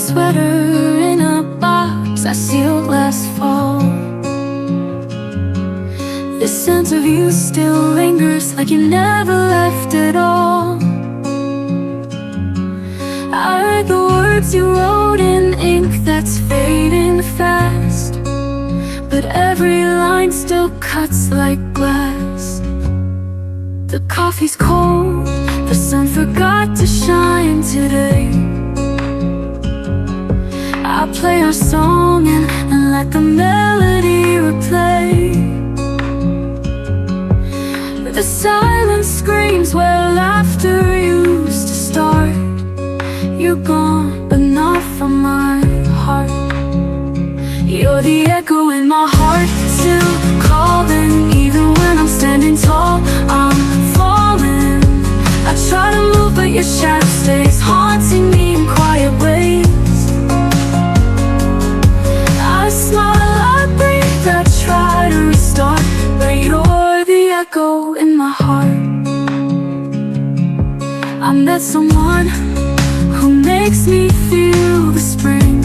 sweater in a box I sealed last fall. The scent of you still lingers like you never left at all. I read the words you wrote in ink that's fading fast, but every line still cuts like glass. The coffee's cold, the sun forgot to shine today. I play our song and let the melody replay. The silence screams where laughter used to start. You're gone, but not from my heart. You're the echo in my heart, still calling. Even when I'm standing tall, I'm falling. I try to move, but your shadow stays haunting me in quiet ways. I smile, I breathe, I try to restart, but you're the echo in my heart. I met someone who makes me feel the spring,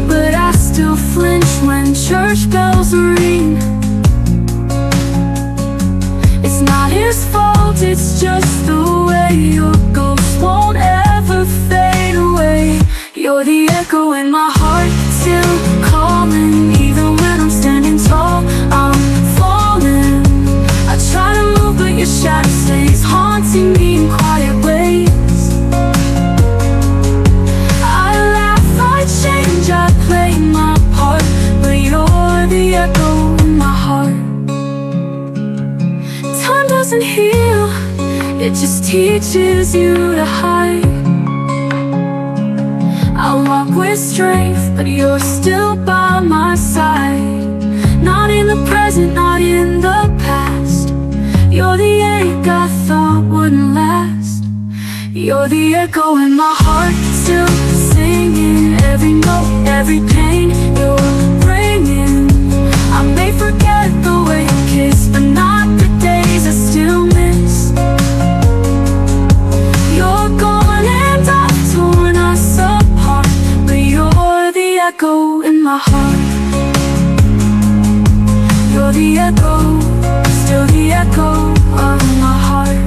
but I still flinch when church bells ring. It's not his fault, it's just the way your ghost won't ever fade away. You're the echo in my heart, still calling. Even when I'm standing tall, I'm falling. I try to move, but your shadow stays haunting me in quiet ways. I laugh, I change, I play my part, but you're the echo in my heart. Time doesn't heal, it just teaches you to hide. I walk with strength, but you're still by my side. Not in the present, not in the past. You're the ache I thought wouldn't last. You're the echo in my heart, still singing. Every note, every pain you're bringing. I may forget the way you kiss, but not the days I still miss. You're gone and I've torn us apart, but you're the echo in my heart. You're the echo, still the echo of my heart.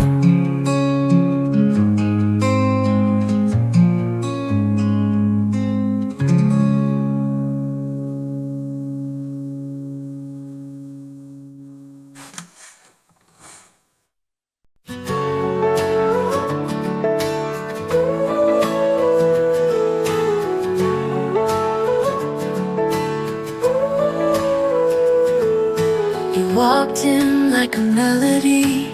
You walked in like a melody.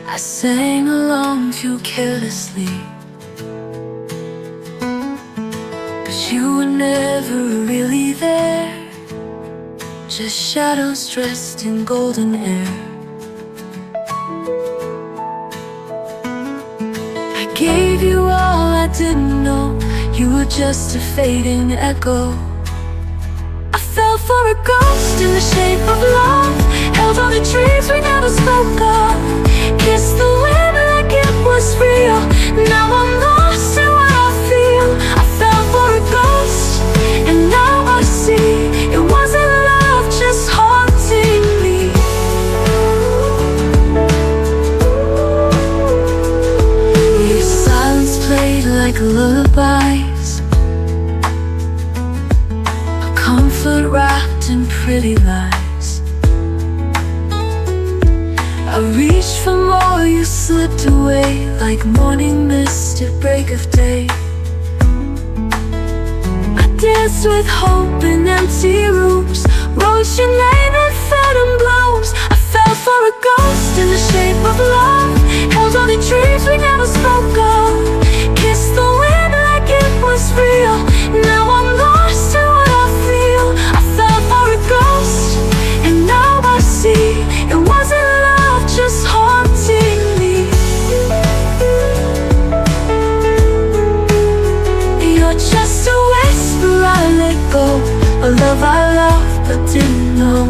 I sang along too carelessly, but you were never really there. Just shadows dressed in golden air. I gave you all I didn't know. You were just a fading echo. Fell for a ghost in the shape of love. Held on to dreams we never spoke of. Kissed the wind like it was real. Now I'm lost in what I feel. I fell for a ghost, and now I see it wasn't love, just haunting me. Your silence played like lullabies, comfort wrapped in pretty lies. I reached for more, you slipped away like morning mist at break of day. I danced with hope in empty rooms, wrote your name in phantom blooms. I fell for a ghost in the shape of love. Held on to dreams we never spoke of. Kissed the wind like it was real. Now I'm lost in what I feel. I fell for a ghost, and now I see it wasn't love, just haunting me. You're just a whisper I let go, a love I loved but didn't know.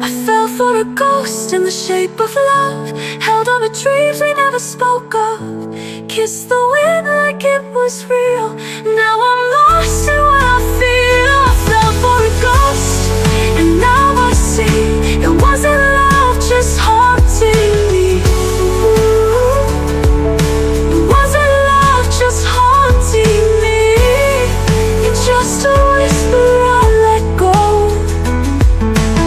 I fell for a ghost in the the shape of love, held on to dreams we never spoke of, kissed the wind like it was real. Now I'm lost in what I feel. I fell for a ghost, and now I see it wasn't love just haunting me. It wasn't love just haunting me. It's just a whisper I let go.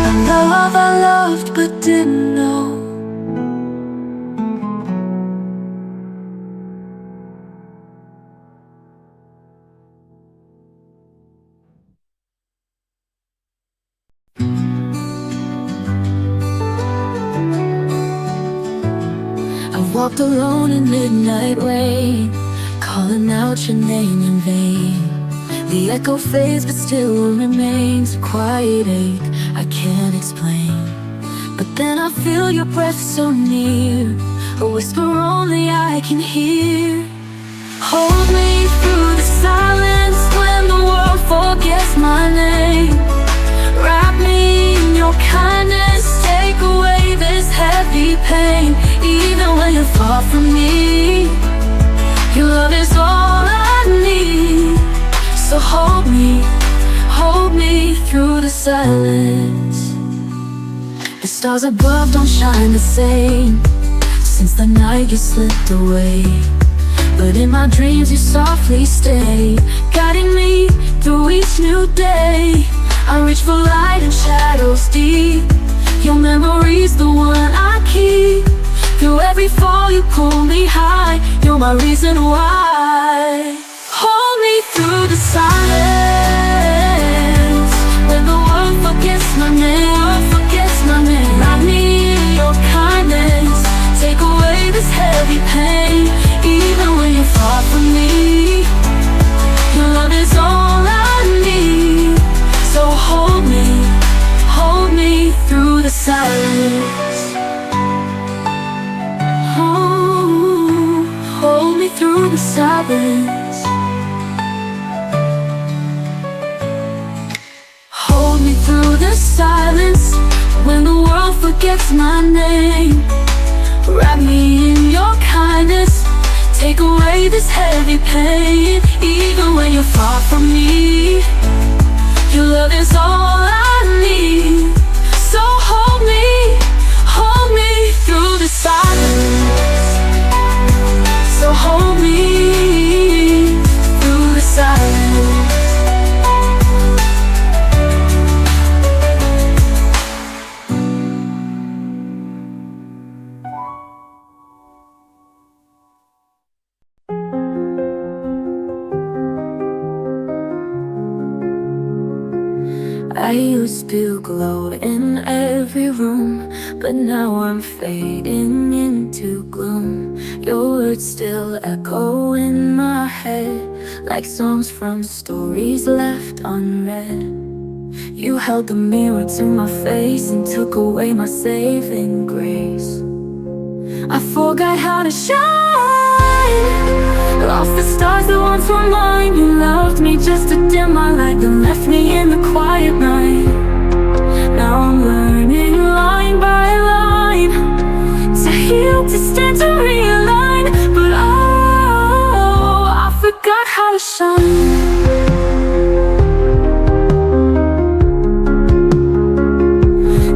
A love I loved but didn't know. Walked alone in midnight rain, calling out your name in vain. The echo fades but still remains a quiet ache I can't explain. But then I feel your breath so near, a whisper only I can hear. Hold me through the silence when the world forgets my name. Wrap me in your kindness, take away this heavy pain. Even when you're far from me, your love is all I need. So hold me through the silence. The stars above don't shine the same since the night you slipped away. But in my dreams you softly stay, guiding me through each new day. I reach for light in shadows deep. Your memory's the one I keep. Through every fall you pull me high. You're my reason why. Hold me through the silence when the world forgets my name. Wrap me in your kindness, take away this heavy pain. Even when you're far from me, your love is all I need. So hold me through the silence. Hold me through the silence. Hold me through the silence when the world forgets my name. Wrap me in your kindness, take away this heavy pain. Even when you're far from me, your love is all I need. So hold me through the silence. So hold me through the silence. I used to glow in every room, but now I'm fading into gloom. Your words still echo in my head, like songs from stories left unread. You held the mirror to my face and took away my saving grace. I forgot how to shine, lost the stars that once were mine. You loved me just to dim my light, then left me in the quiet night. Now I'm learning line by line to heal, to stand, to realign. But oh, I forgot how to shine.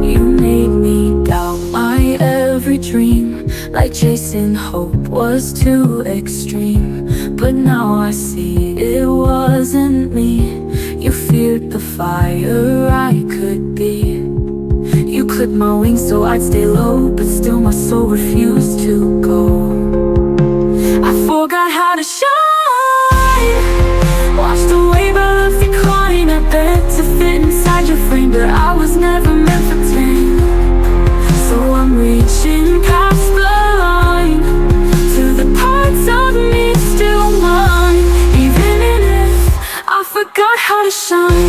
You made me doubt my every dream, like chasing hope was too extreme. But now I see it wasn't me. You feared the fire I could be. You clipped my wings so I'd stay low, but still my soul refused to go. I forgot how to shine, washed away by love decline. I begged to fit inside your frame, but I was never meant for tame. So I'm reaching past the line to the parts of me still mine. Even if I forgot how to shine.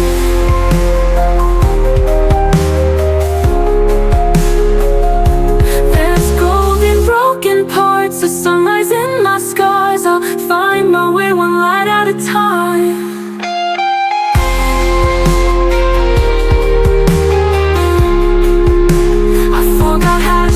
The sunrise in my scars, I'll find my way one light at a time. I forgot how to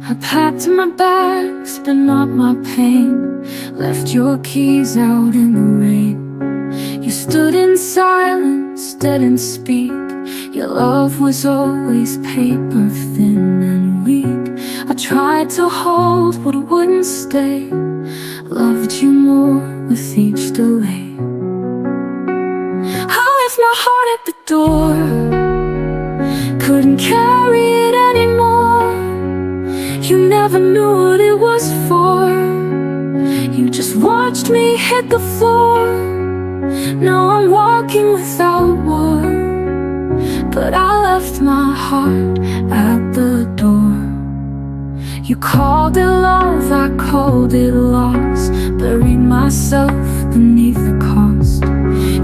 I packed my bags, but not my pain. Left your keys out in the rain. You stood in silence, didn't speak. Your love was always paper thin and weak. I tried to hold what wouldn't stay. Loved you more with each delay. I left my heart at the door. Couldn't carry it anymore. You never knew what it was for. You just watched me hit the floor. Now I'm walking without war. But I left my heart at the door. You called it love, I called it loss. Buried myself beneath the cost.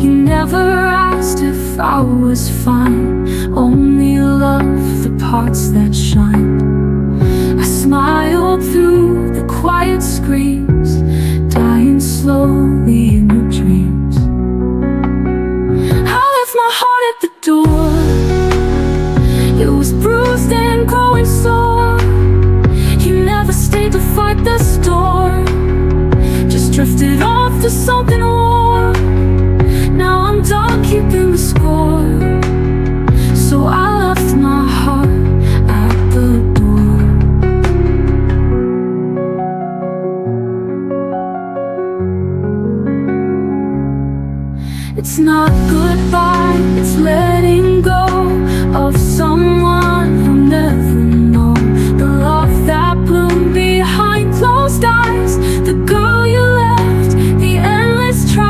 You never asked if I was fine. Only loved the parts that shine. I smiled through the quiet screams, dying slowly in your dreams. I left my heart at the door. It was bruised and growing sore. You never stayed to fight the storm. Just drifted off to something more. Now I'm done keeping the score. So I left my heart at the door. It's not goodbye, it's letting go of someone who never know. The love that bloomed behind closed eyes. The girl you left, the endless tries.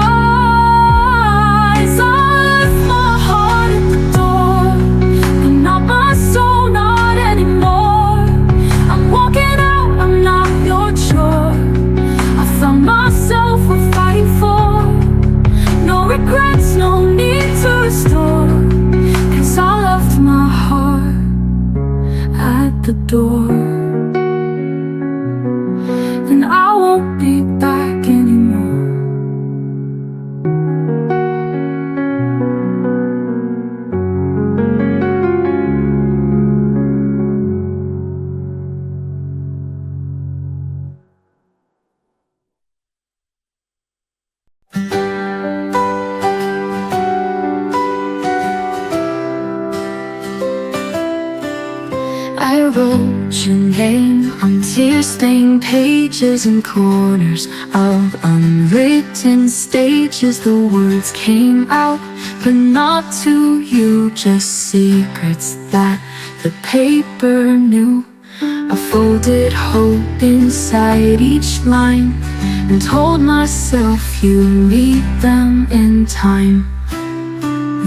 I left my heart at the door, but not my soul, not anymore. I'm walking out, I'm not your chore. I found myself worth fighting for. No regrets, no need to restore. 'Cause I left my heart at the door. And I won't be back anymore. I wrote your name on tear-stained pages and corners of unwritten stages. The words came out, but not to you, just secrets that the paper knew. I folded hope inside each line and told myself you'd read them in time.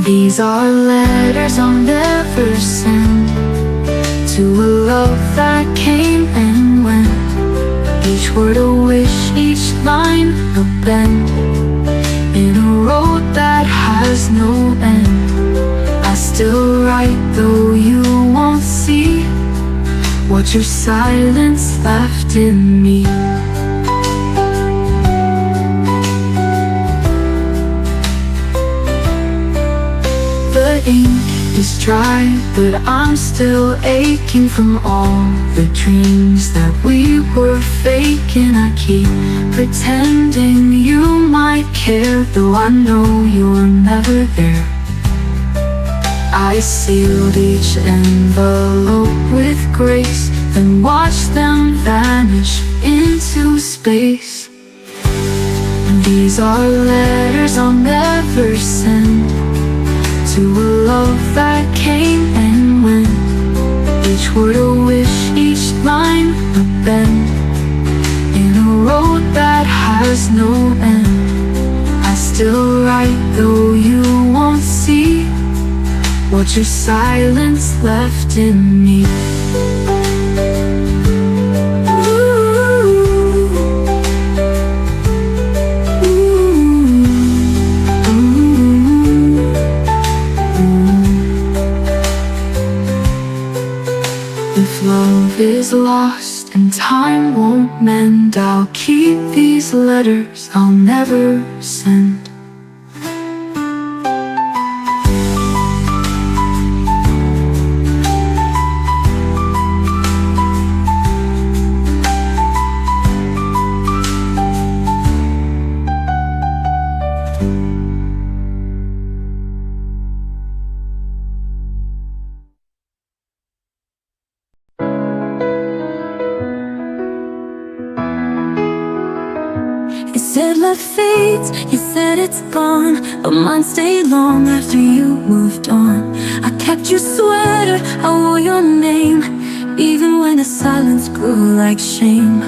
These are letters I'll never send to a love that came and went. Each word a wish, each line a bend, in a road that has no end. I still write though you won't see what your silence left in me. The ink is dry, but I'm still aching from all the dreams that we were faking. I keep pretending you might care, though I know you're never there. I sealed each envelope with grace, then watched them vanish into space. These are letters I'll never send to a love that came and went. Each word a wish, each line a bend, in a road that has no end. I still write though you won't see what your silence left in me. If love is lost and time won't mend, I'll keep these letters I'll never send. red light fades, you said it's gone, but mine stayed long after you moved on. I kept your sweater, I wore your name, even when the silence grew like shame.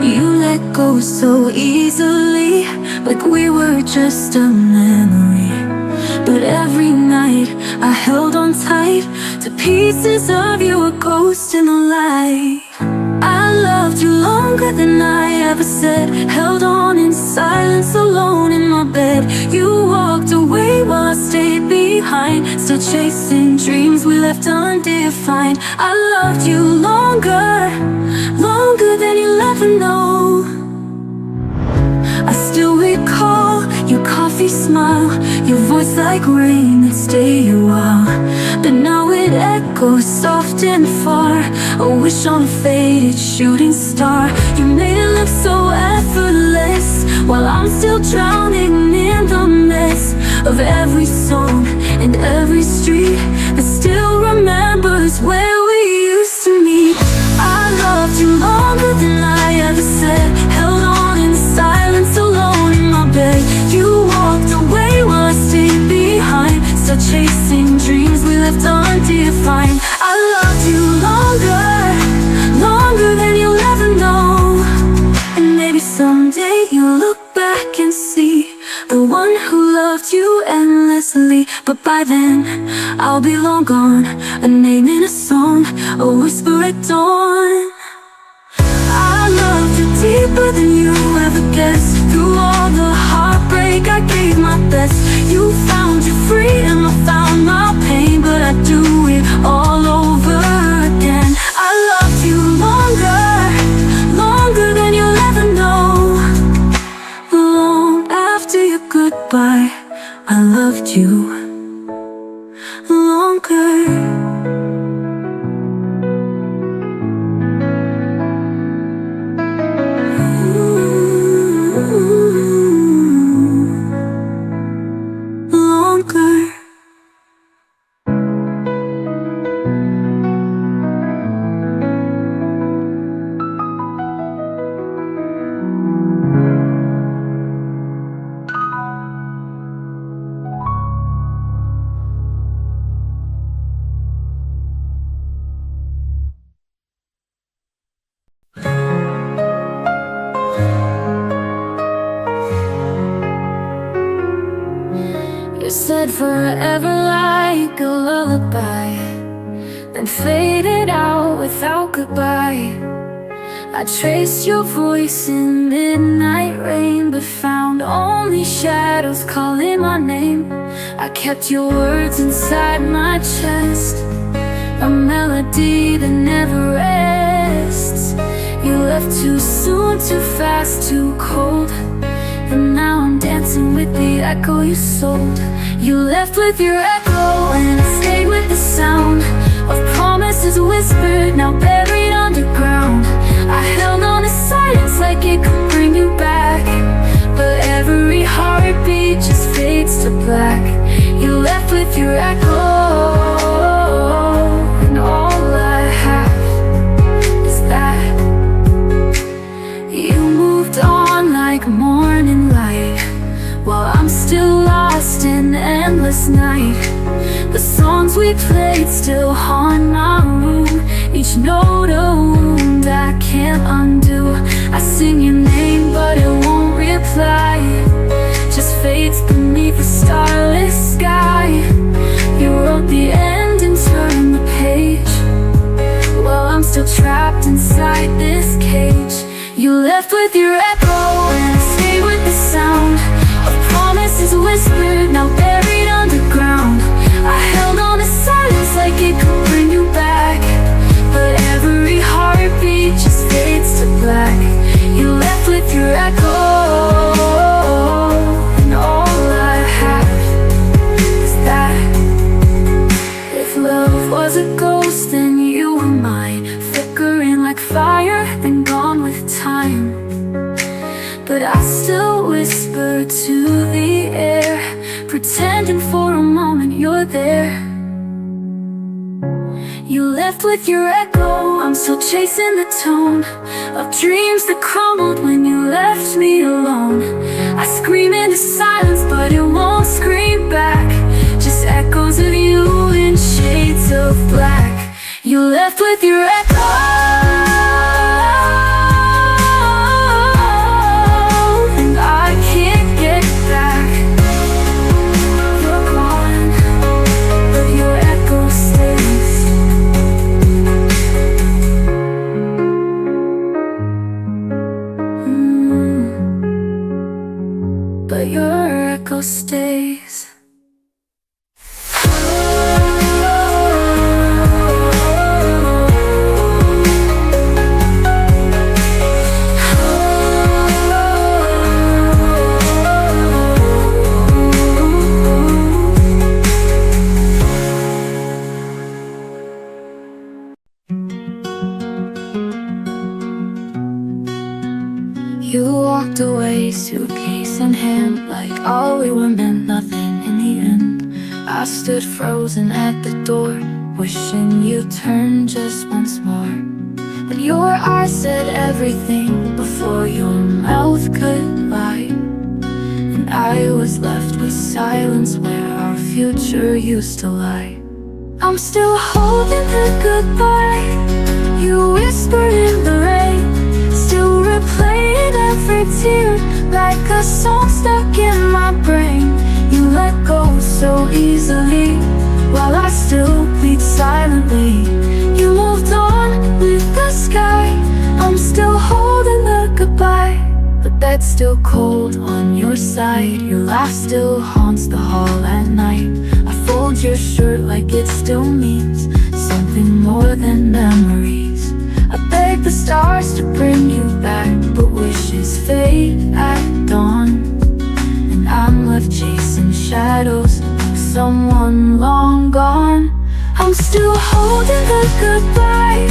You let go so easily, like we were just a memory. But every night I held on tight to pieces of you, a ghost in the light. I loved you longer than I ever said, held on in silence alone in my bed. You walked away while I stayed behind, still chasing dreams we left undefined. I loved you longer, longer than you'll ever know. I still recall your coffee smile, your voice like rain that stayed a while. But now it echoes soft and far, a wish on a faded shooting star. You made it look so effortless, while I'm still drowning in the mess of every song and every street that still remembers where we used to meet. I loved you longer than I ever said, held on in silence alone in my bed. You walked away while I stayed behind, still chasing dreams we left undefined. I loved you longer, longer than you'll ever know. And maybe someday you'll look back and see the one who loved you endlessly. But by then, I'll be long gone, a name in a song, a whisper at dawn. I loved you deeper than you ever guessed. Through all the heartbreak, I gave my best. You found your freedom, I found my pain, but I'd do it all over again. I loved you longer, longer than you'll ever know. Long after your goodbye, I loved you longer. You said forever like a lullaby, then faded out without goodbye. I traced your voice in midnight rain, but found only shadows calling my name. I kept your words inside my chest, a melody that never rests. You left too soon, too fast, too cold, and now I'm dancing with the echo you sold. You left with your echo and I stayed with the sound of promises whispered, now buried underground. I held on to silence like it could bring you back, but every heartbeat just fades to black. You left with your echo, and all I have is that. You moved on like morning light, while I'm still lost in endless night. The songs we played still haunt my room, each note a wound I can't undo. I sing your name but it won't reply, just fades beneath the starless sky. You wrote the end and turned the page, while I'm still trapped inside this cage. You left with your echo and I stayed with the sound of promises whispered, now buried underground. I held on to silence like it could bring you back, but every heartbeat just fades to black. You left with your echo, and all I have is that. If love was a ghost, then you were mine, flickering like fire, then gone with time. But I still whisper to the air, pretending for a moment you're there. You left left with your echo. I'm still chasing the tone of dreams that crumbled when you left me alone. I scream into silence, but it won't scream back. Just echoes of you in shades of black. You left with your echo, and I can't get back. You're gone, but your echo stays. But your echo stays. You walked away, suitcase in hand, like all we were meant nothing in the end. I stood frozen at the door, wishing you'd turn just once more. But your eyes said everything before your mouth could lie. And I was left with silence where our future used to lie. I'm still holding the goodbye you whispered in the rain, still replaying every tear like a song stuck in my brain. You let go so easily while I still bleed silently. You moved on with the sky, I'm still holding the goodbye, but that's still cold on your side. Your laugh still haunts the hall at night. I fold your shirt like it still means something more than memories. I beg the stars to bring you back, but wishes fade at dawn. And I'm left chasing shadows of someone long gone. I'm still holding the goodbye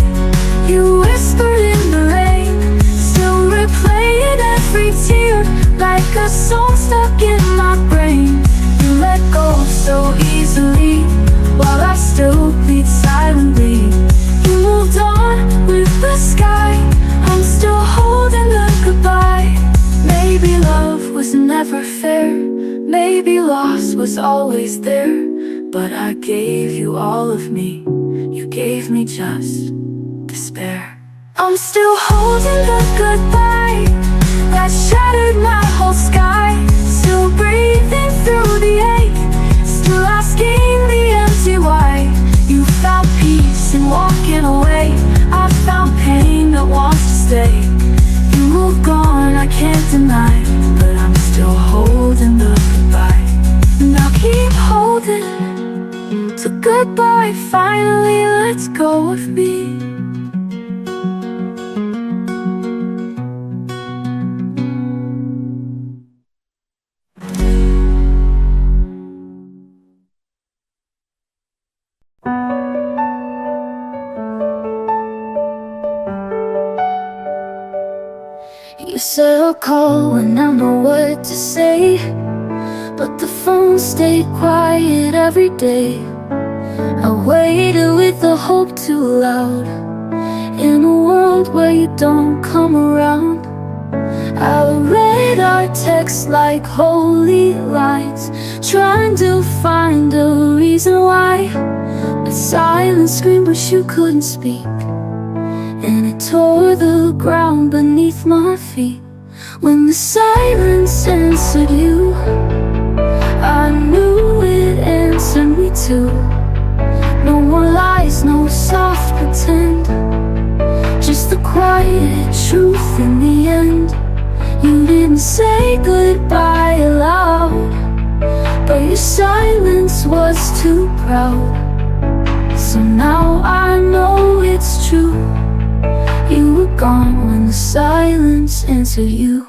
you whispered in the rain, still replaying every tear like a song stuck in my brain. You let go so easily while I still bleed silently. You moved on with the sky, I'm still holding the goodbye. Maybe love was never fair, maybe loss was always there. But I gave you all of me, you gave me just despair. I'm still holding the goodbye that shattered my whole sky. Still breathing through the ache, still asking the empty why. You found peace in walking away, I found pain that wants to stay. You moved on, I can't deny, but I'm still holding the goodbye. And I'll keep holding till goodbye finally lets go of me. You said I'll call when I know what to say, but the phone stayed quiet every day. I waited with the hope too loud. In a world where you don't come around, I read our texts like holy lights, trying to find a reason why. But silence screamed but you couldn't speak, and it tore the ground beneath my feet. When the silence answered you, I knew it answered me too. No more lies, no soft pretend, just the quiet truth in the end. You didn't say goodbye aloud, but your silence was too proud. So now I know it's true, you were gone when the silence answered you.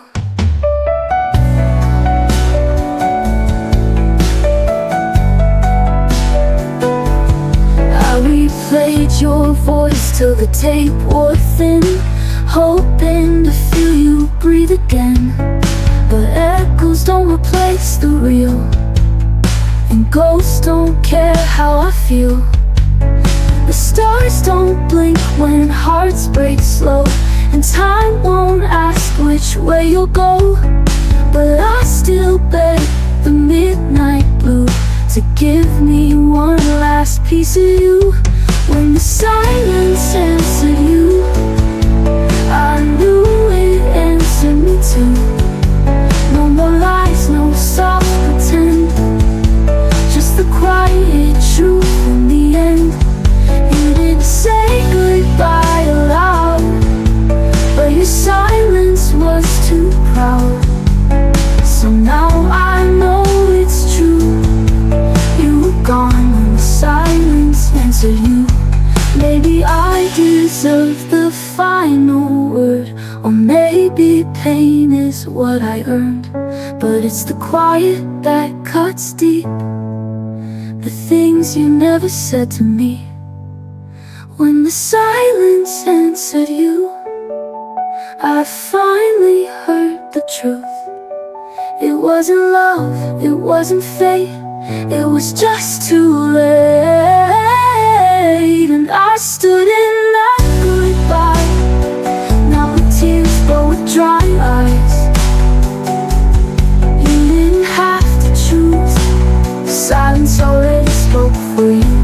I replayed your voice till the tape wore thin, hoping to feel you breathe again. But echoes don't replace the real, and ghosts don't care how I feel. The stars don't blink when hearts break slow, and time won't ask which way you'll go. But I still beg the midnight blue to give me one last piece of you. When the silence answered you, I knew it answered me too. No more lies, no soft pretend, just the quiet truth in the end. You didn't say goodbye aloud, but your silence was too proud. So now I know it's true. You were gone when the silence answered you. Maybe I deserve the final word, or maybe pain is what I earned. But it's the quiet that cuts deep, the things you never said to me. When the silence answered you, I finally heard the truth. It wasn't love, it wasn't fate, it was just too late. And I stood in that goodbye, now with tears but with dry eyes. You didn't have to choose, silence already spoke for you.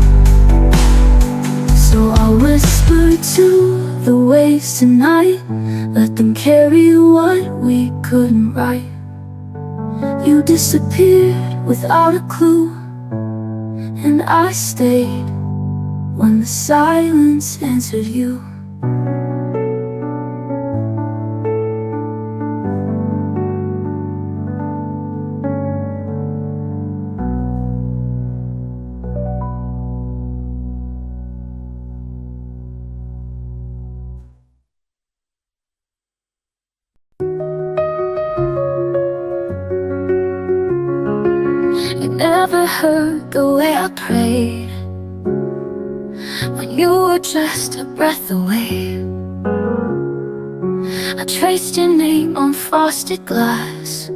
So I'll whisper to the waves tonight, let them carry what we couldn't write. You disappeared without a clue, and I stayed when the silence answered you. You never heard the way I prayed when you were just a breath away. I traced your name on frosted glass,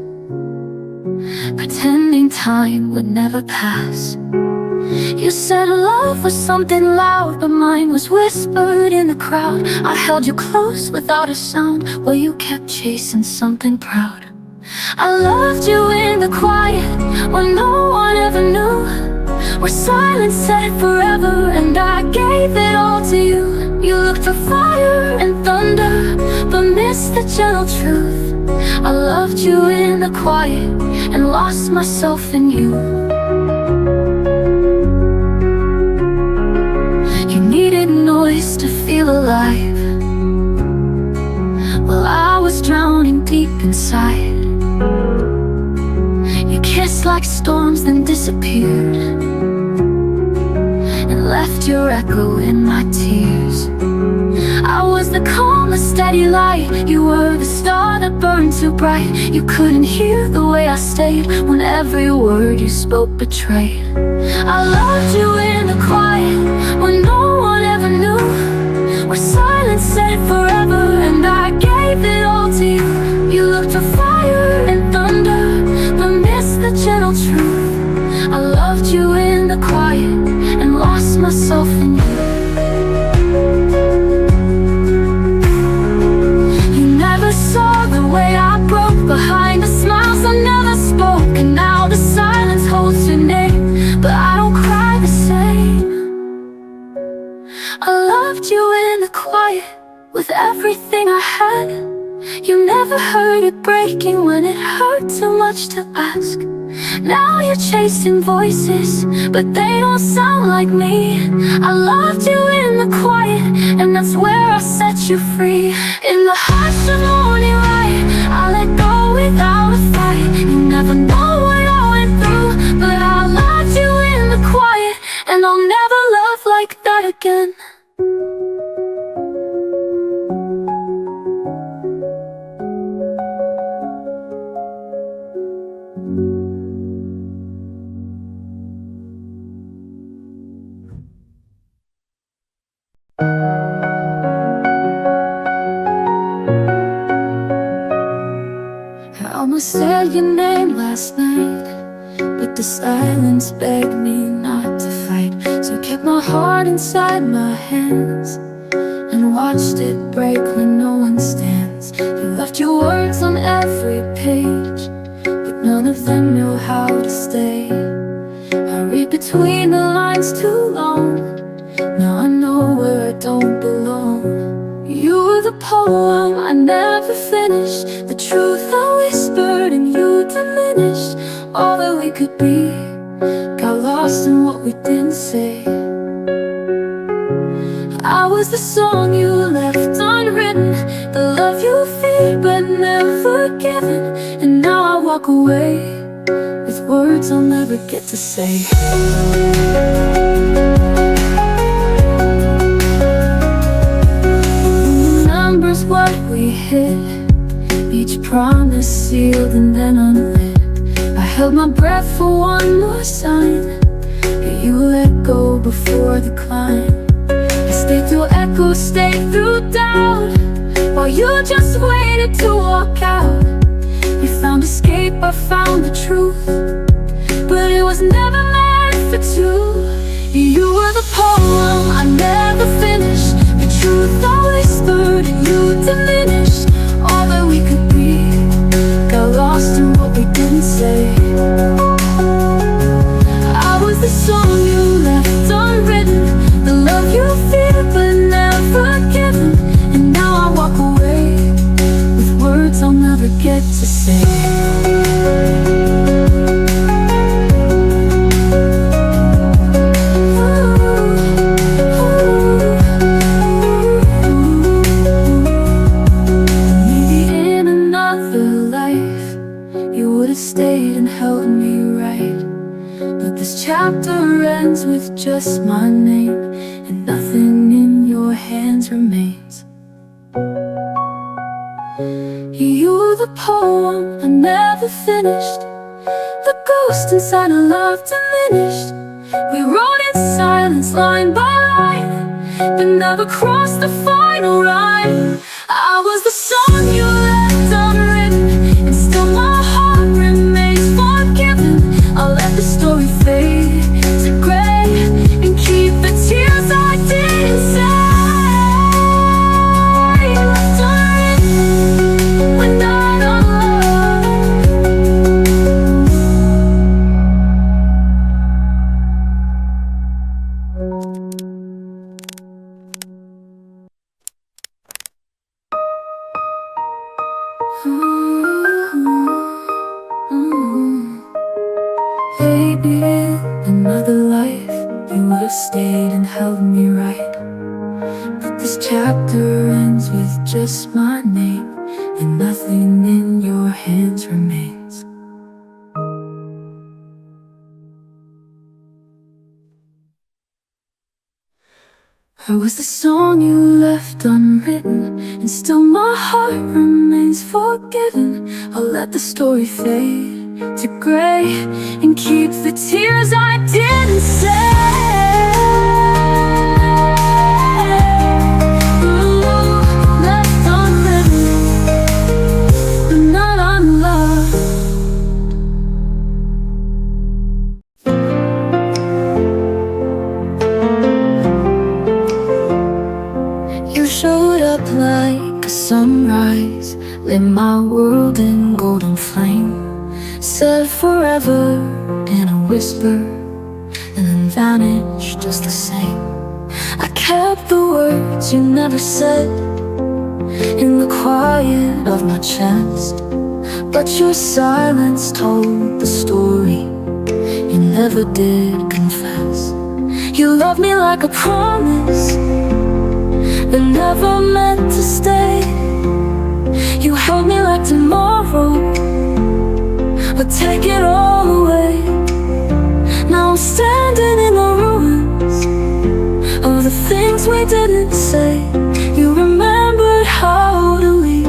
pretending time would never pass. You said love was something loud, but mine was whispered in the crowd. I held you close without a sound, while you kept chasing something proud. I loved you in the quiet when no one ever knew, where silence said forever, and I gave it all to you. You looked for fire and thunder, but missed the gentle truth. I loved you in the quiet and lost myself in you. You needed noise to feel alive, while I was drowning deep inside. You kissed like storms, then disappeared, and left your echo in my tears. I was the calm, the steady light. You were the star that burned too bright. You couldn't hear the way I stayed, when every word you spoke betrayed. I loved you in the quiet when no one ever knew, where silence said forever, and I gave it all to you. You looked for fire and thunder, but missed the gentle truth. I loved you in the quiet and lost myself in you. You never saw the way I broke behind the smiles I never spoke, and now the silence holds your name, but I don't cry the same. I loved you in the quiet with everything I had. You never heard it breaking when it hurt too much to ask. Now you're chasing voices, but they don't sound like me. I loved you in the quiet, and that's where I set you free. In the hush of morning light, I let go without a fight. You never know what I went through, but I loved you in the quiet, and I'll never love like that again. I almost said your name last night, but the silence begged me not to fight. So kept my heart inside my hands and watched it break when no one stands. You left your words on every page, but none of them knew how to stay. I read between the lines too long, now I know where I don't belong. You were the poem I never finished, the truth I whispered and you diminished. All that we could be got lost in what we didn't say. I was the song you left unwritten, the love you feared but never given. And now I walk away with words I'll never get to say. Remembers what we hid, each promise sealed and then unlit. I held my breath for one more sign, but you let go before the climb. Stayed through echoes, stayed through doubt, while you just waited to walk out. You found escape, I found the truth, but it was never meant for two. You were the poem I never finished, the truth I whispered and you diminished. All that we could be got lost in what we didn't say. I was the song you left unwritten, the love you feared but never given. And now I walk away with words I'll never get to say. Maybe in another life you would have stayed and held me right, but this chapter ends with just my name, and nothing in your hands remains. You were the poem I never finished, the ghost inside a love diminished. We wrote in silence, line by line, but never crossed the final rhyme. I was the song you left unwritten, and still my heart remains forgiven. I'll let the story fade to gray and keep the tears I didn't say. Left unwritten when not Maybe in another life you would have stayed and held me right, but this chapter ends with just my name, and nothing in your hands remains. I was the song you left unwritten, and still my heart remains forgiven. I'll let the story fade to gray and keep the tears I didn't say. Ooh, left unwritten, but not unloved. You showed up like a sunrise, lit my world in golden flame. Said forever in a whisper, and then vanished just the same. I kept the words you never said in the quiet of my chest, but your silence told the story you never did confess. You loved me like a promise that never meant to stay. You held me like tomorrow but take it all away. Now I'm standing in the ruins of the things we didn't say. You remembered how to leave,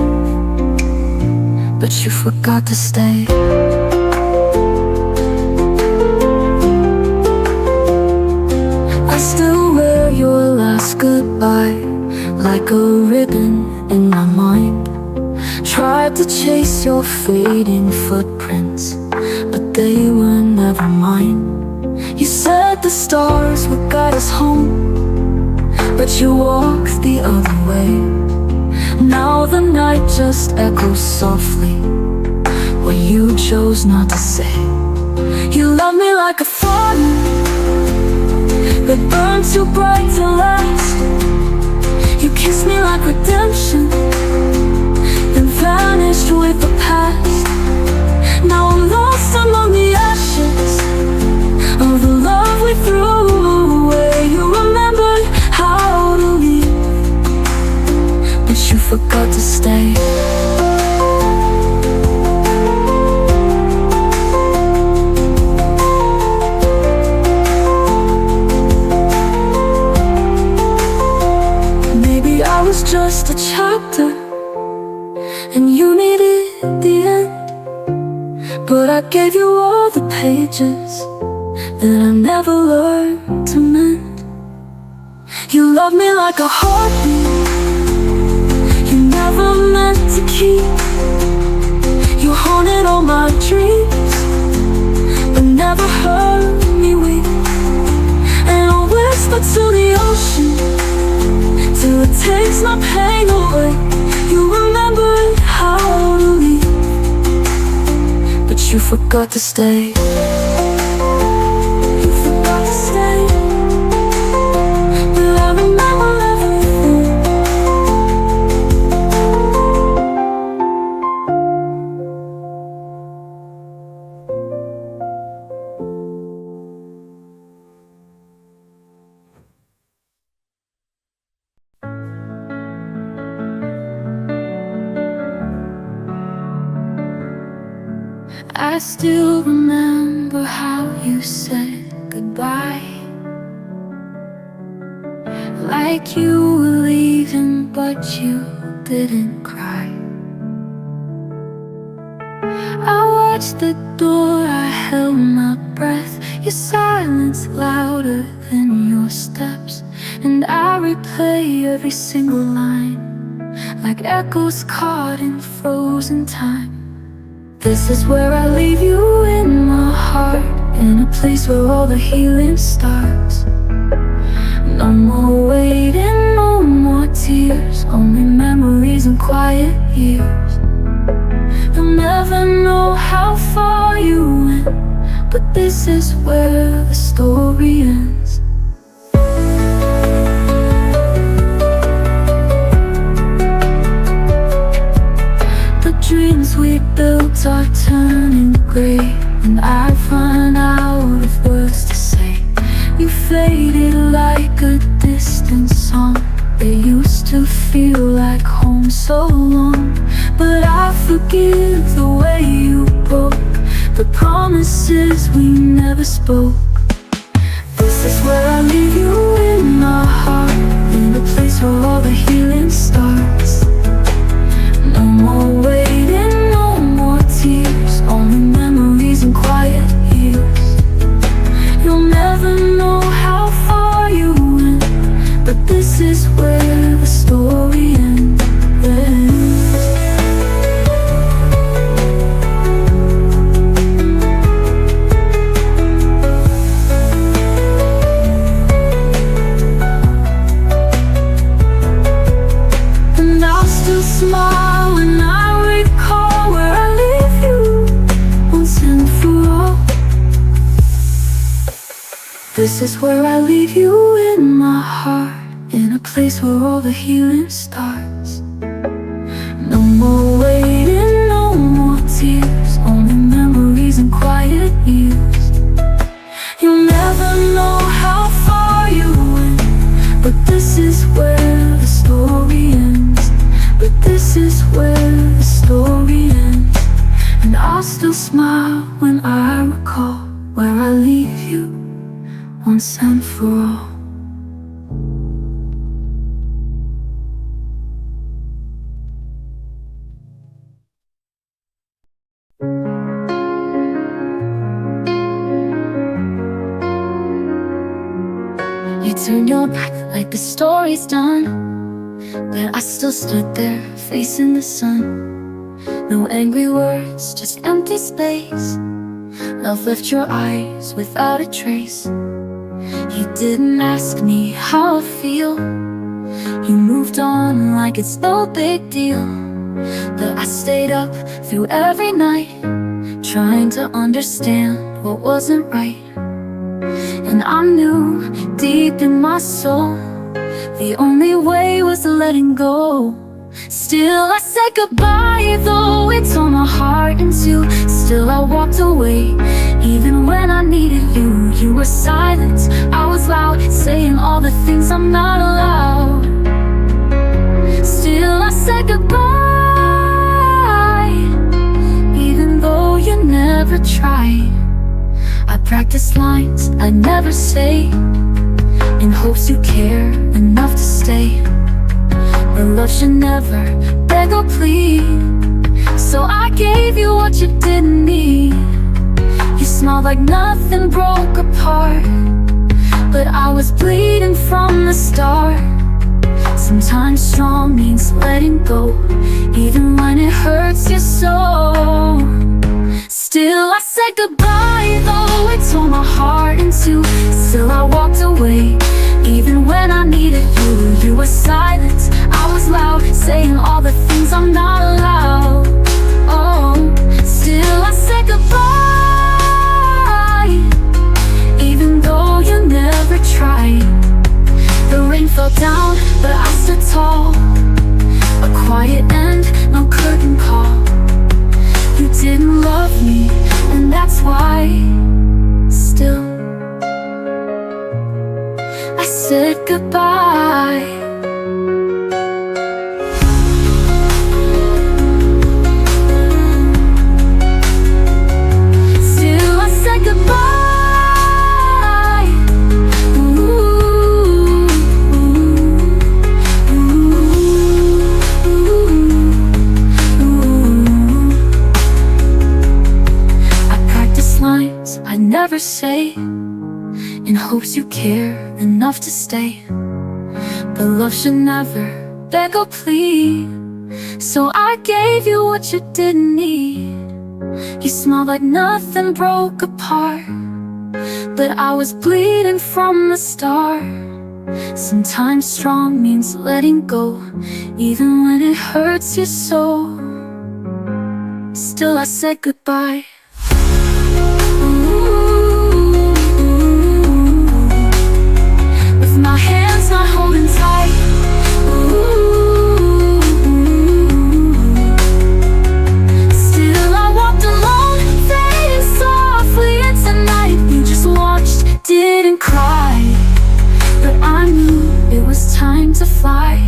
but you forgot to stay. I still wear your last goodbye like a ribbon in my mind. Tried to chase your fading footprints, but they were never mine. You said the stars would guide us home, but you walked the other way. Now the night just echoes softly what you chose not to say. You love me like a fire that burned too bright to last. You kissed me like redemption, then vanished with the past. Now I'm lost among the ashes of the love we threw away. You remembered how to leave, but you forgot to stay. Maybe I was just a chapter and you needed the end, but I gave you all the pages that I never learned to mend. You loved me like a heartbeat you never meant to keep. You haunted all my dreams, but never heard me weep. And I'll whisper to the ocean till it takes my pain away. You remembered how to leave, but you forgot to stay. I still remember how you said goodbye, like you were leaving but you didn't cry. I watched the door, I held my breath, your silence louder than your steps. And I replay every single line like echoes caught in frozen time. This is where I leave you, in my heart, in a place where all the healing starts. No more waiting, no more tears, only memories and quiet years. You'll never know how far you went, but this is where the story ends. The dreams we built are turning gray, and I've run out of words to say. You faded like a distant song. It used to feel like home so long, but I forgive the way you broke the promises we never spoke. This is where I leave you, in my heart, in the place where all the healing starts. No more waiting, no more tears, only memories and quiet years. You'll never know how far you went, but this is where the story ends. And I'll still smile when I recall where I leave you once and for all. This is where I leave you, in my heart, in a place where all the healing starts. No more waiting, no more tears, only memories and quiet years. You'll never know how far you went, but this is where the story ends. But this is where the story ends. And I'll still smile when I recall where I leave you once and for all. You turn your back like the story's done, but I still stood there facing the sun. No angry words, just empty space. Love left your eyes without a trace. You didn't ask me how I feel. You moved on like it's no big deal. But I stayed up through every night, trying to understand what wasn't right. And I knew deep in my soul the only way was letting go. Still I said goodbye, though it tore my heart in two. Still I walked away, even when I needed you. You were silent, I was loud, saying all the things I'm not allowed. Still I said goodbye, even though you never tried. I practiced lines I never say, in hopes you care enough to stay. But love should never beg or plead, so I gave you what you didn't need. You smiled like nothing broke apart, but I was bleeding from the start. Sometimes strong means letting go, even when it hurts you so. Still I said goodbye, though it tore my heart in two. Still I walked away, even when I needed you. You were silent, I was loud, saying all the things I'm not allowed. Oh, still I said goodbye, even though you never tried. The rain fell down, but I stood tall. A quiet end, no curtain call. You didn't love me, and that's why. Still I said goodbye. Still I said goodbye. Ooh, ooh, ooh. I practice lines I never say, in hopes you care enough to stay. But love should never beg or plead, so I gave you what you didn't need. You smiled like nothing broke apart, but I was bleeding from the start. Sometimes strong means letting go, even when it hurts you so. Still I said goodbye. My hands not holding tight. Ooh. Still I walked alone, fading softly into night. You just watched, didn't cry, but I knew it was time to fly.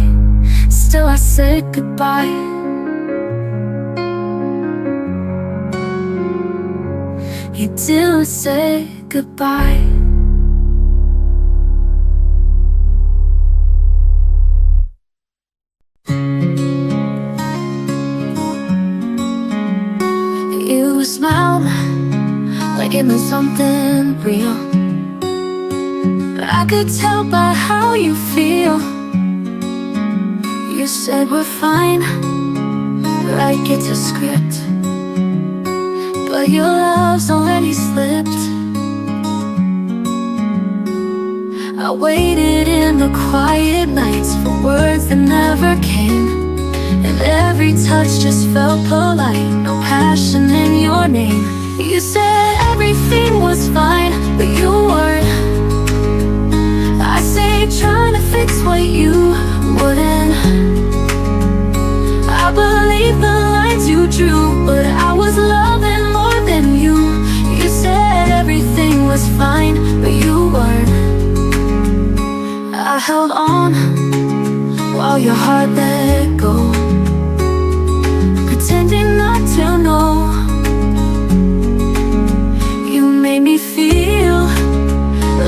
Still I said goodbye. You still said goodbye. You smiled like it meant something real, but I could tell by how you feel. You said we're fine, like it's a script, but your love's already slipped. I waited in the quiet nights for words that never came, and every touch just felt polite, no passion in your name. You said everything was fine, but you weren't. I stayed trying to fix what you wouldn't. I believe the lines you drew, but I was loving more than you. You said everything was fine, but you weren't. I held on while your heart let go, pretending not to know. You made me feel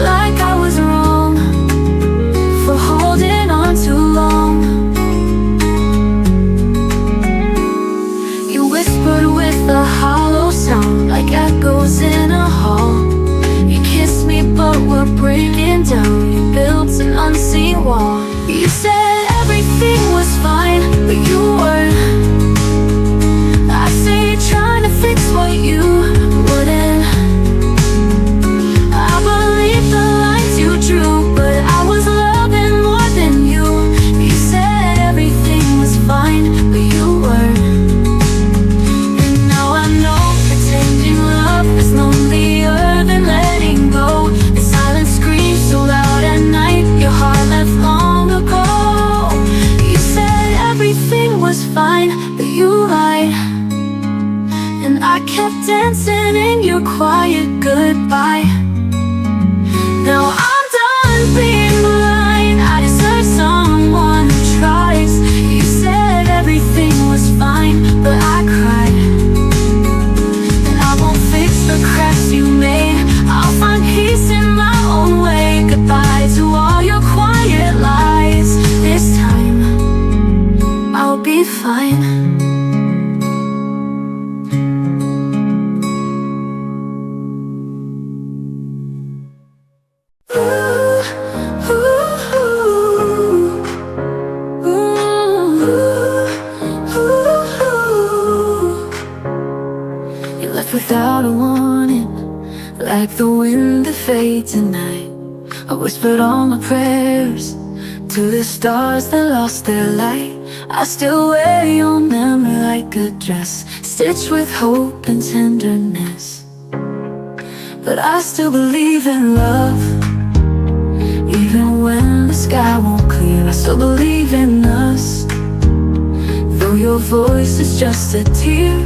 like I was wrong for holding on too long. You whispered with a hollow sound, like echoes in a hall. You kissed me but were breaking down. You built an unseen wall. You said everything was fine, but you weren't. I stayed trying to fix what you wouldn't. kept dancing in your quiet goodbye. Now I'm done being blind. I deserve someone who tries. You said everything was fine, but I cried. And I won't fix the cracks you made. I'll find peace in my own way. Goodbye to all your quiet lies. This time I'll be fine. Without a warning, like the wind that fades at night. I whispered all my prayers to the stars that lost their light. I still wear your memory like a dress, stitched with hope and tenderness. But I still believe in love, even when the sky won't clear. I still believe in us, though your voice is just a tear.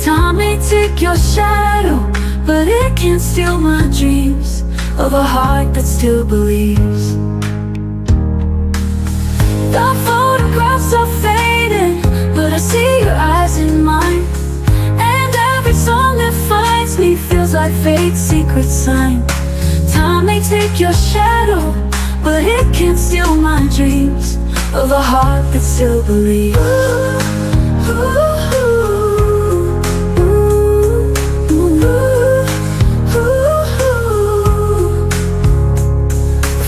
Time may take your shadow, but it can't steal my dreams of a heart that still believes. The photographs are fading, but I see your eyes in mine. And every song that finds me feels like fate's secret sign. Time may take your shadow, but it can't steal my dreams of a heart that still believes. Ooh, ooh.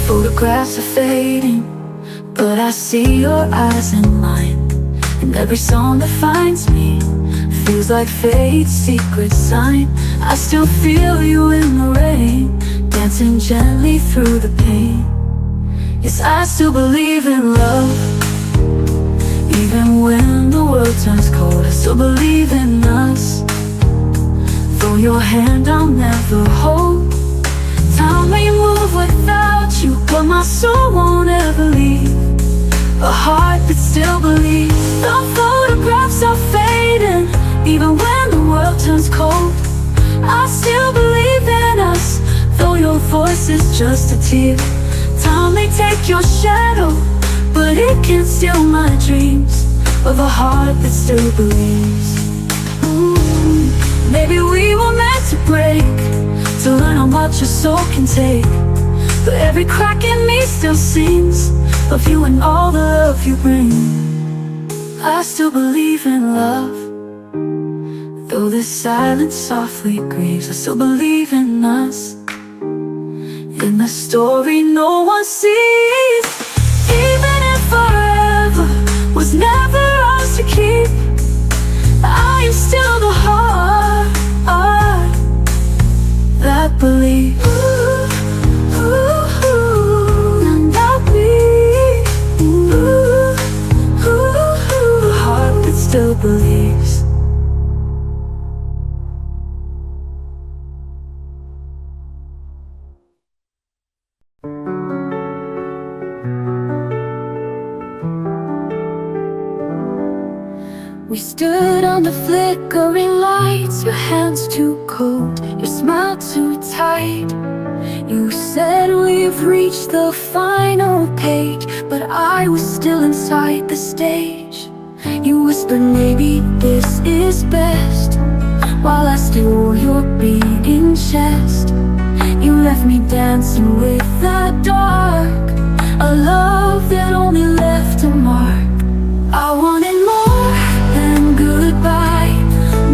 Photographs are fading, but I see your eyes in mine. And every song that finds me feels like fate's secret sign. I still feel you in the rain, dancing gently through the pain. Yes, I still believe in love, even when the world turns cold. I still believe in us, though your hand I'll never hold. Time may move without you, but my soul won't ever leave. A heart that still believes. The photographs are fading, even when the world turns cold. I still believe in us, though your voice is just a tear. Time may take your shadow, but it can't steal my dreams of a heart that still believes. Maybe we were meant to break, to learn how much a soul can take. But every crack in me still sings of you and all the love you bring. I still believe in love, though this silence softly grieves. I still believe in us, in the story no one sees. Even if forever was never ours to keep, I am still the heart that believes. And I'll be the heart that still believes. We stood on the flickering lights, your hands too cold, your smile too tight. You said we've reached the final page, but I was still inside the stage. You whispered maybe this is best, while I still wore your beating chest. You left me dancing with the dark, a love that only left a mark. I wanted more than goodbye,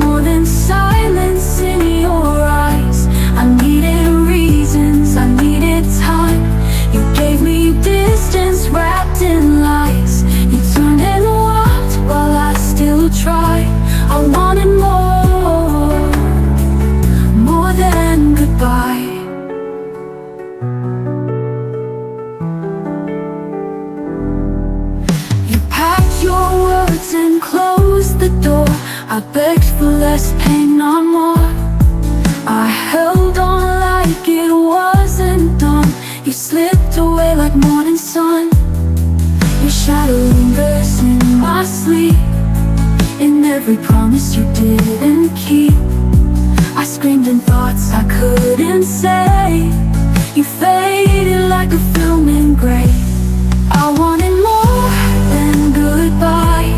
more than silence in your eyes. I needed reasons, I needed time. You gave me distance wrapped in lies. You turned and walked while I still tried. I wanted more than goodbye. You packed your words and closed the door. I begged for less pain, not more. I held on like it wasn't done. You slipped away like morning sun. Your shadow lingers in my sleep. And every promise you didn't keep. I screamed in thoughts I couldn't say. You faded like a film in gray. I wanted more than goodbye,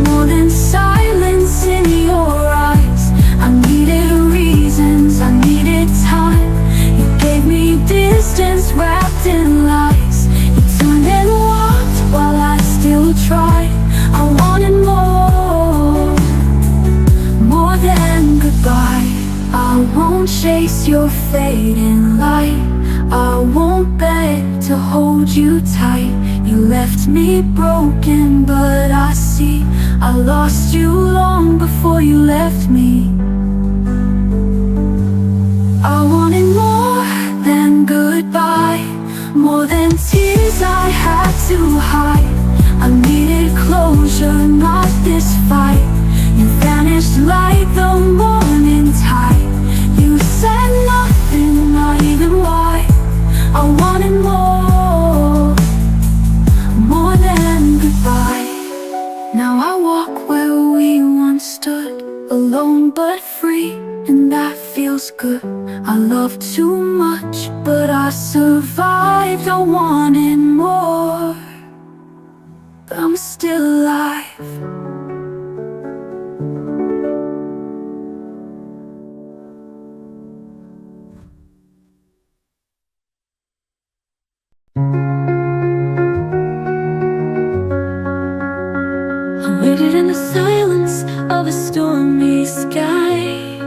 more than silence in your eyes. I needed reasons, I needed time. You gave me distance wrapped in lies. You turned and walked while I still tried. I wanted more than goodbye. I won't chase your fading light. I won't beg to hold you tight. You left me broken, but I see I lost you long before you left me. I wanted more than goodbye, more than tears I had to hide. I needed closure, not this fight. You vanished like the morning tide. You said nothing, not even why. I wanted more than goodbye. Now I walk where we once stood, alone but free, and that feels good. I loved too much, but I survived. I wanted more, but I'm still alive. I waited in the silence of a stormy sky,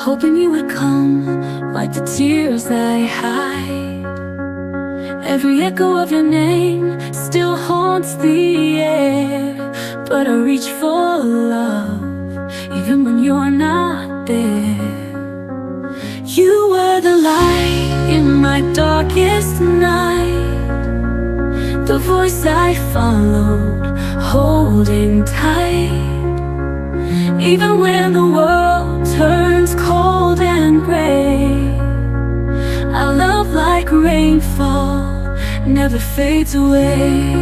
hoping you would come, wipe the tears I hide. Every echo of your name still haunts the air, but I reach for love, even when you're not there. You were the light in my darkest night, the voice I followed, holding tight. Even when the world turns cold and gray, our love like rainfall never fades away.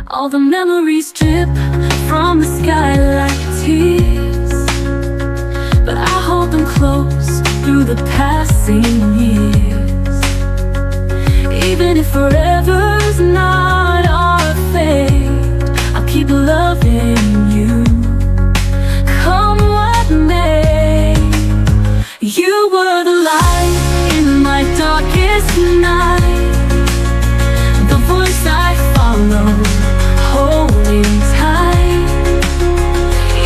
All the memories drip from the sky like tears, but I hold them close through the passing years. Even if forever's not our fate, I'll keep loving you, come what may. You were the light in my darkest night, the voice I followed, holding tight.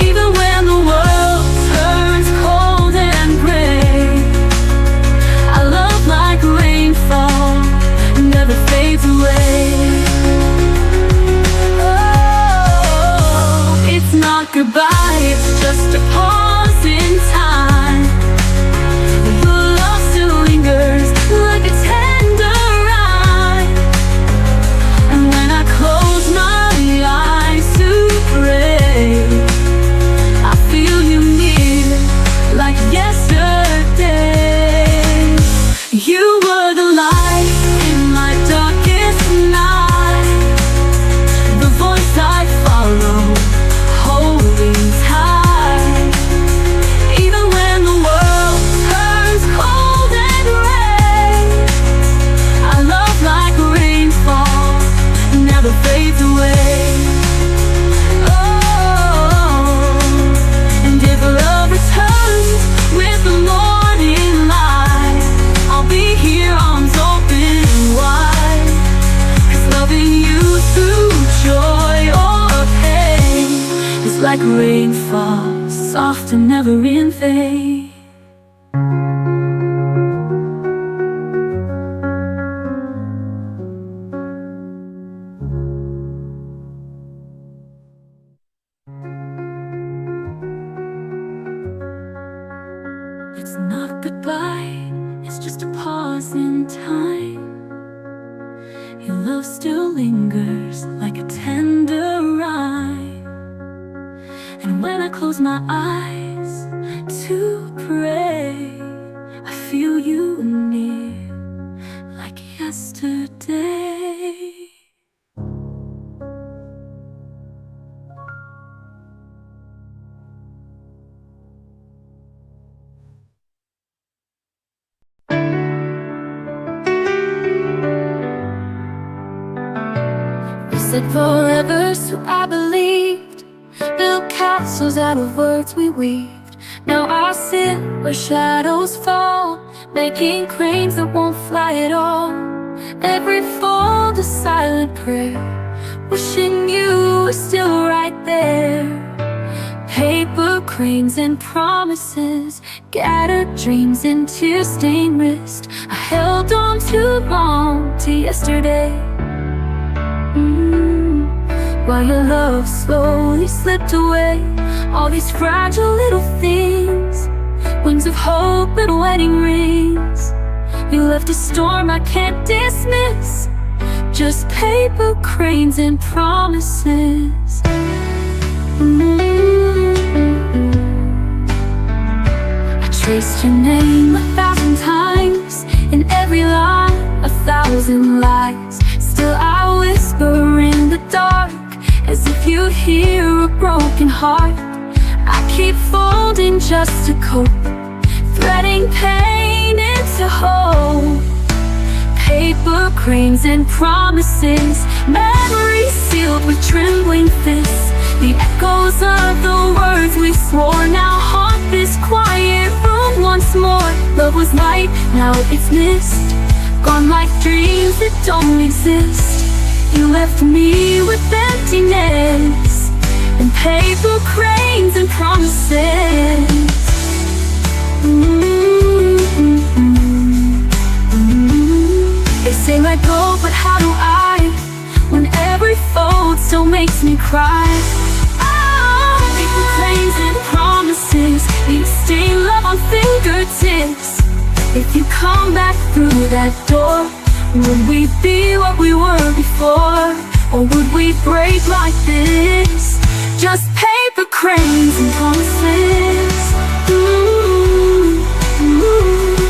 Even when the world turns cold and gray, our love like rainfall never fades away. Oh, it's not goodbye, it's just a pause in time. The love still lingers like a tender rhyme. And when I close my eyes to pray, I feel you near like yesterday. You were the light in my darkest night, the voice I followed, holding tight. Even when the world turns cold and gray, our love like rainfall never fades away. Oh, and if love returns with the morning light, I'll be here, arms open wide. 'Cause loving you through joy or pain is like rainfall, soft and never in vain. It's not goodbye, it's just a pause in time. Your love still lingers like a tender rhyme. And when I close my eyes to pray, I feel you near like yesterday. said forever, so I believed. Built castles out of words we weaved. Now I sit where shadows fall, making cranes that won't fly at all. Every fold a silent prayer, wishing you were still right there. Paper cranes and promises, scattered dreams and tear-stained wrist. I held on too long to yesterday, while your love slowly slipped away. All these fragile little things, wings of hope and wedding rings. You left a storm I can't dismiss, just paper cranes and promises. I traced your name 1,000 times, in every line 1,000 lies. Still I whisper in the dark, as if you hear a broken heart. I keep folding just to cope, threading pain into hope. Paper cranes and promises, memories sealed with trembling fists. The echoes of the words we swore now haunt this quiet room once more. Love was light, now it's mist, gone like dreams that don't exist. You left me with emptiness, and paper cranes and promises. They say let go, but how do I, when every fold still makes me cry? Paper cranes and promises, you stain love on fingertips. If you come back through that door, would we be what we were before? Or would we break like this? Just paper cranes and promises.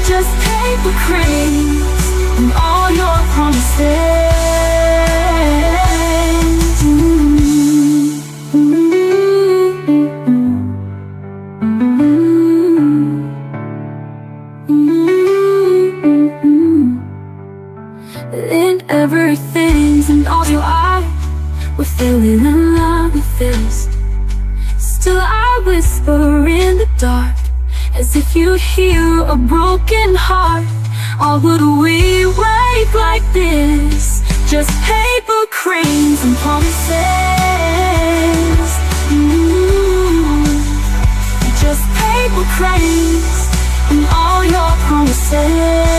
Just paper cranes and all your promises. In everything and all your eyes, we're feeling in love with this. Still I whisper in the dark, as if you hear a broken heart. Or would we wake like this? Just paper cranes and promises. Just paper cranes and all your promises.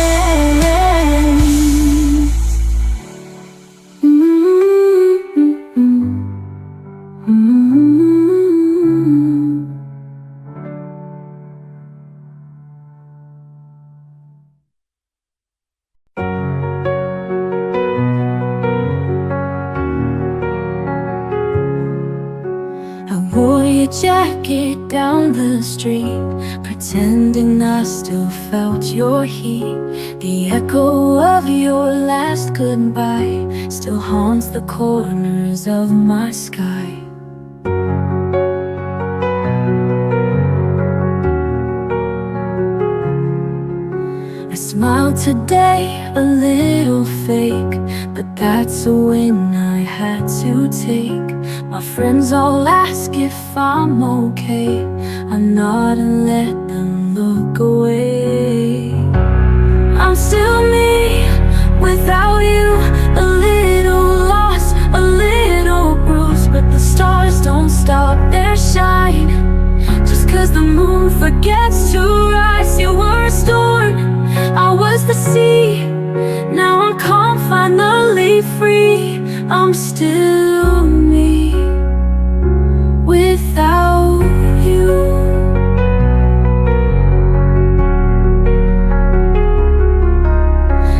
Jacket down the street, pretending I still felt your heat. The echo of your last goodbye still haunts the corners of my sky. I smiled today, a little fake, but that's a win I had to take. My friends all ask if I'm okay. I nod and let them look away. I'm still me, without you. A little lost, a little bruised, but the stars don't stop their shine. Just 'cause the moon forgets to rise. You were a storm, I was the sea. Now I'm calm, finally free. I'm still me, without you.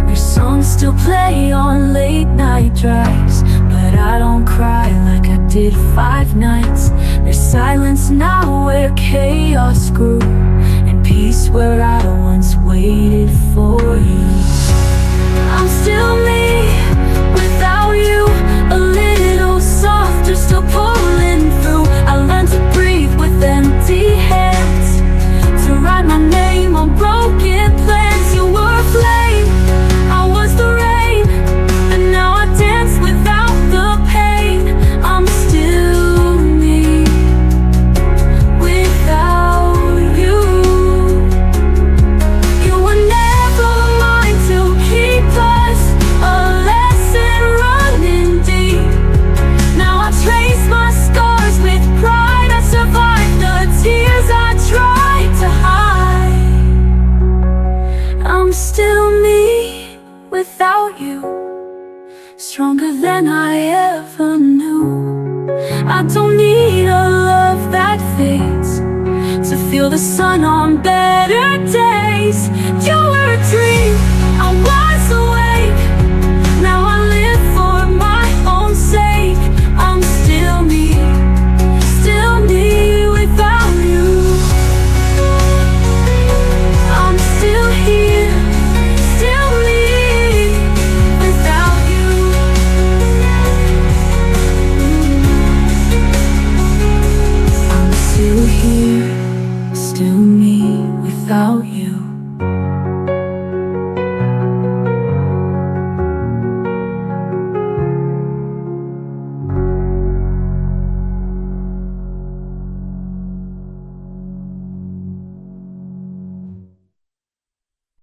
Their songs still play on late night drives, but I don't cry like I did 5 nights. There's silence now where chaos grew, and peace where I once waited for you. I'm still me, without you. A little softer, still pulling through. I learned to breathe with empty hands, to write my name on broken plans. You were a flame, I was the rain, and now I dance without the pain. I don't need a love that fades to feel the sun on better days. You were a dream, I was awake. Now I live for my own sake. I'm still me without you. I'm still here, still me without you. I'm still here, still me without you.